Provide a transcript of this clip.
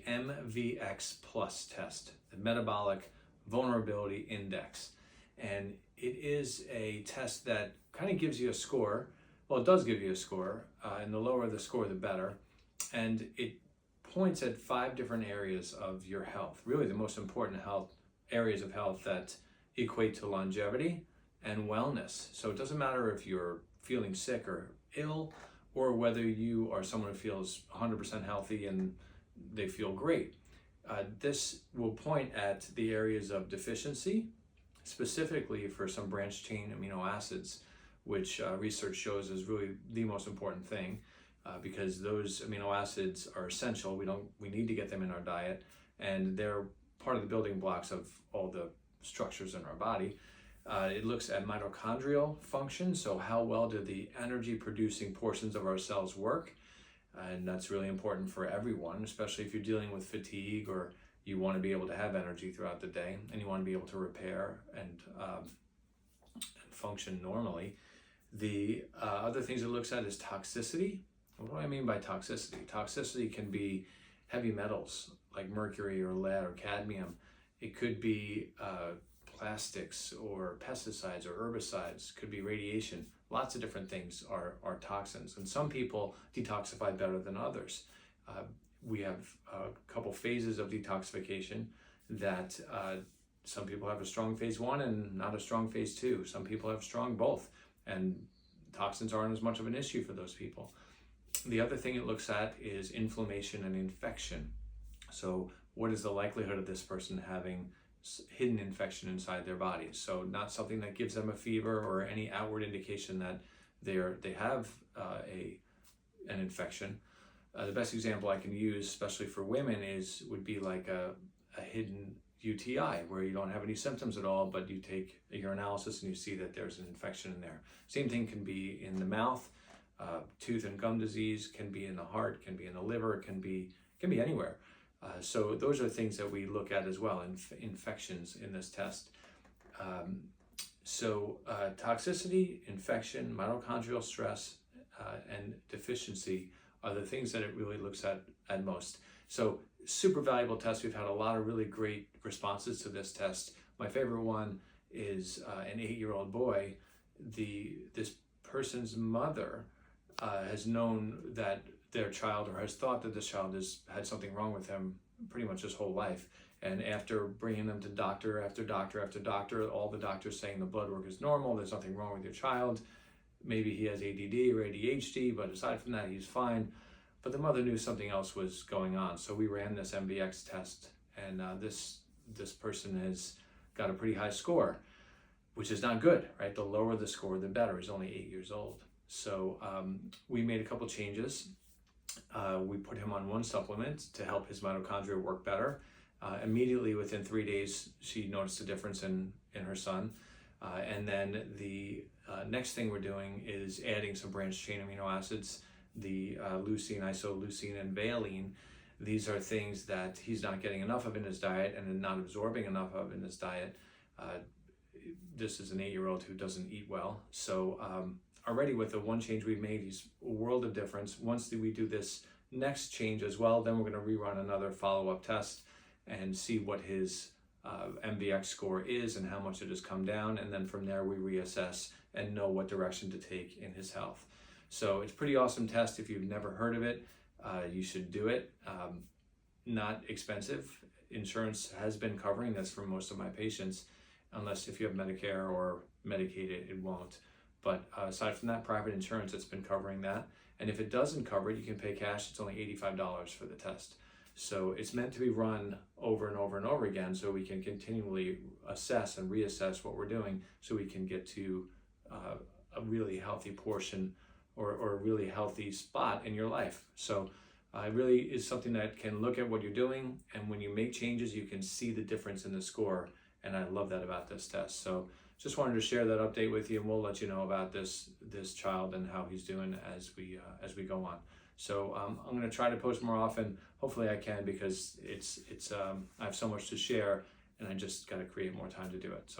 MVX Plus test, the Metabolic Vulnerability Index. And it is a test that kind of gives you a score. Well, it does give you a score, and the lower the score, the better. And it points at 5 different areas of your health, really the most important areas of health that equate to longevity and wellness. So it doesn't matter if you're feeling sick or ill, or whether you are someone who feels 100% healthy and they feel great. This will point at the areas of deficiency, specifically for some branched chain amino acids, which research shows is really the most important thing, because those amino acids are essential. We need to get them in our diet, and they're part of the building blocks of all the structures in our body. It looks at mitochondrial function, so how well do the energy producing portions of our cells work, and that's really important for everyone, especially if you're dealing with fatigue or you want to be able to have energy throughout the day and you want to be able to repair and function normally. The other things it looks at is toxicity. What do I mean by toxicity? Toxicity can be heavy metals like mercury or lead or cadmium. It could be plastics or pesticides or herbicides, could be radiation. Lots of different things are toxins, and some people detoxify better than others. We have a couple phases of detoxification that some people have a strong phase 1 and not a strong phase 2. Some people have strong both, and toxins aren't as much of an issue for those people. The other thing it looks at is inflammation and infection. So what is the likelihood of this person having hidden infection inside their body? So not something that gives them a fever or any outward indication that they have an infection. The best example I can use, especially for women, would be like a hidden UTI, where you don't have any symptoms at all, but you take a urinalysis and you see that there's an infection in there. Same thing can be in the mouth. Tooth and gum disease can be in the heart, can be in the liver, can be anywhere. So those are things that we look at as well, infections in this test. Toxicity, infection, mitochondrial stress, and deficiency are the things that it really looks at most. So super valuable test. We've had a lot of really great responses to this test. My favorite one is an 8-year-old boy. This person's mother has known that their child, or has thought that this child has had something wrong with him pretty much his whole life. And after bringing them to doctor after doctor after doctor, all the doctors saying the blood work is normal, there's nothing wrong with your child. Maybe he has ADD or ADHD, but aside from that, he's fine. But the mother knew something else was going on. So we ran this MVX test, and this person has got a pretty high score, which is not good, right? The lower the score, the better. He's only 8 years old. So we made a couple changes. We put him on one supplement to help his mitochondria work better. Immediately within 3 days, she noticed a difference in her son. And then the next thing we're doing is adding some branched chain amino acids, the leucine, isoleucine, and valine. These are things that he's not getting enough of in his diet and not absorbing enough of in his diet. This is an 8-year-old who doesn't eat well. So already with the one change we've made, he's a world of difference. Once we do this next change as well, then we're going to rerun another follow-up test and see what his MVX score is and how much it has come down. And then from there, we reassess and know what direction to take in his health. So it's a pretty awesome test. If you've never heard of it, you should do it. Not expensive. Insurance has been covering this for most of my patients, unless if you have Medicare or Medicaid, it won't. But aside from that, private insurance, it's been covering that. And if it doesn't cover it, you can pay cash. It's only $85 for the test. So it's meant to be run over and over and over again, so we can continually assess and reassess what we're doing, so we can get to a really healthy portion or a really healthy spot in your life. So it really is something that can look at what you're doing, and when you make changes, you can see the difference in the score. And I love that about this test. So just wanted to share that update with you, and we'll let you know about this child and how he's doing as we go on. So I'm going to try to post more often. Hopefully I can, because I have so much to share, and I just got to create more time to do it. So.